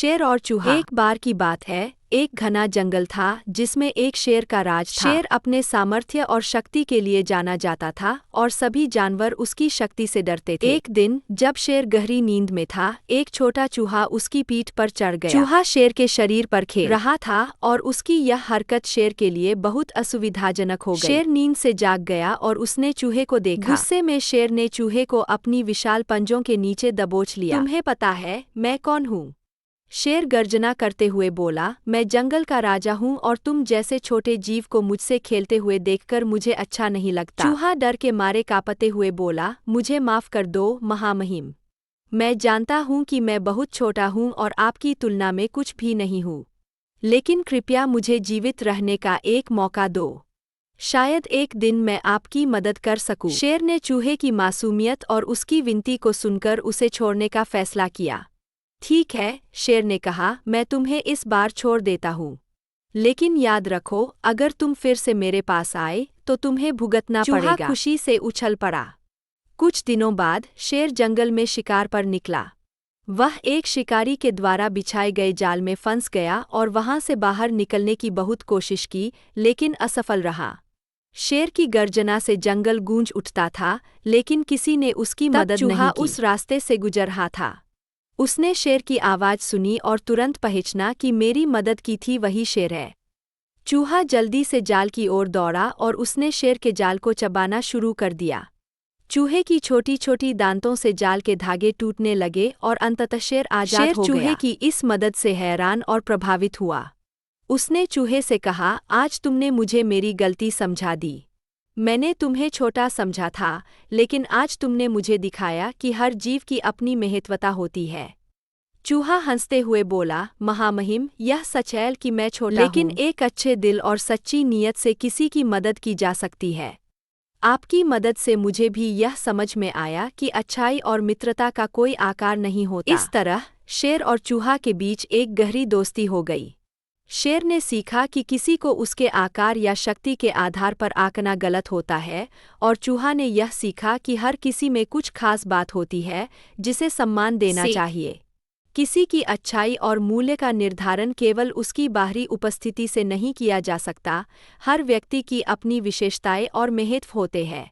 शेर और चूहा। एक बार की बात है, एक घना जंगल था जिसमें एक शेर का राज था। शेर अपने सामर्थ्य और शक्ति के लिए जाना जाता था और सभी जानवर उसकी शक्ति से डरते थे। एक दिन जब शेर गहरी नींद में था, एक छोटा चूहा उसकी पीठ पर चढ़ गया। चूहा शेर के शरीर पर खेल रहा था और उसकी यह हरकत शेर के लिए बहुत असुविधाजनक हो गई। शेर नींद से जाग गया और उसने चूहे को देखा। गुस्से में शेर ने चूहे को अपनी विशाल पंजों के नीचे दबोच लिया। तुम्हें पता है मैं कौन हूँ? शेर गर्जना करते हुए बोला, मैं जंगल का राजा हूँ और तुम जैसे छोटे जीव को मुझसे खेलते हुए देखकर मुझे अच्छा नहीं लगता। चूहा डर के मारे कांपते हुए बोला, मुझे माफ कर दो महामहिम। मैं जानता हूँ कि मैं बहुत छोटा हूँ और आपकी तुलना में कुछ भी नहीं हूँ, लेकिन कृपया मुझे जीवित रहने का एक मौका दो। शायद एक दिन मैं आपकी मदद कर सकूं। शेर ने चूहे की मासूमियत और उसकी विनती को सुनकर उसे छोड़ने का फैसला किया। ठीक है, शेर ने कहा, मैं तुम्हें इस बार छोड़ देता हूँ, लेकिन याद रखो, अगर तुम फिर से मेरे पास आए तो तुम्हें भुगतना पड़ेगा। चूहा खुशी से उछल पड़ा। कुछ दिनों बाद शेर जंगल में शिकार पर निकला। वह एक शिकारी के द्वारा बिछाए गए जाल में फंस गया और वहां से बाहर निकलने की बहुत कोशिश की, लेकिन असफल रहा। शेर की गर्जना से जंगल गूंज उठता था, लेकिन किसी ने उसकी मदद नहीं की। चूहा उस रास्ते से गुजर रहा था। उसने शेर की आवाज़ सुनी और तुरंत पहचाना कि मेरी मदद की थी वही शेर है। चूहा जल्दी से जाल की ओर दौड़ा और उसने शेर के जाल को चबाना शुरू कर दिया। चूहे की छोटी छोटी दांतों से जाल के धागे टूटने लगे और अंततः शेर आजाद हो गया। शेर चूहे की इस मदद से हैरान और प्रभावित हुआ। उसने चूहे से कहा, आज तुमने मुझे मेरी गलती समझा दी। मैंने तुम्हें छोटा समझा था, लेकिन आज तुमने मुझे दिखाया कि हर जीव की अपनी महत्वता होती है। चूहा हंसते हुए बोला, महामहिम, यह सच है कि मैं छोटा हूँ, लेकिन एक अच्छे दिल और सच्ची नीयत से किसी की मदद की जा सकती है। आपकी मदद से मुझे भी यह समझ में आया कि अच्छाई और मित्रता का कोई आकार नहीं होता। इस तरह शेर और चूहा के बीच एक गहरी दोस्ती हो गई। शेर ने सीखा कि किसी को उसके आकार या शक्ति के आधार पर आंकना गलत होता है, और चूहा ने यह सीखा कि हर किसी में कुछ खास बात होती है जिसे सम्मान देना चाहिए। किसी की अच्छाई और मूल्य का निर्धारण केवल उसकी बाहरी उपस्थिति से नहीं किया जा सकता। हर व्यक्ति की अपनी विशेषताएं और महत्व होते हैं।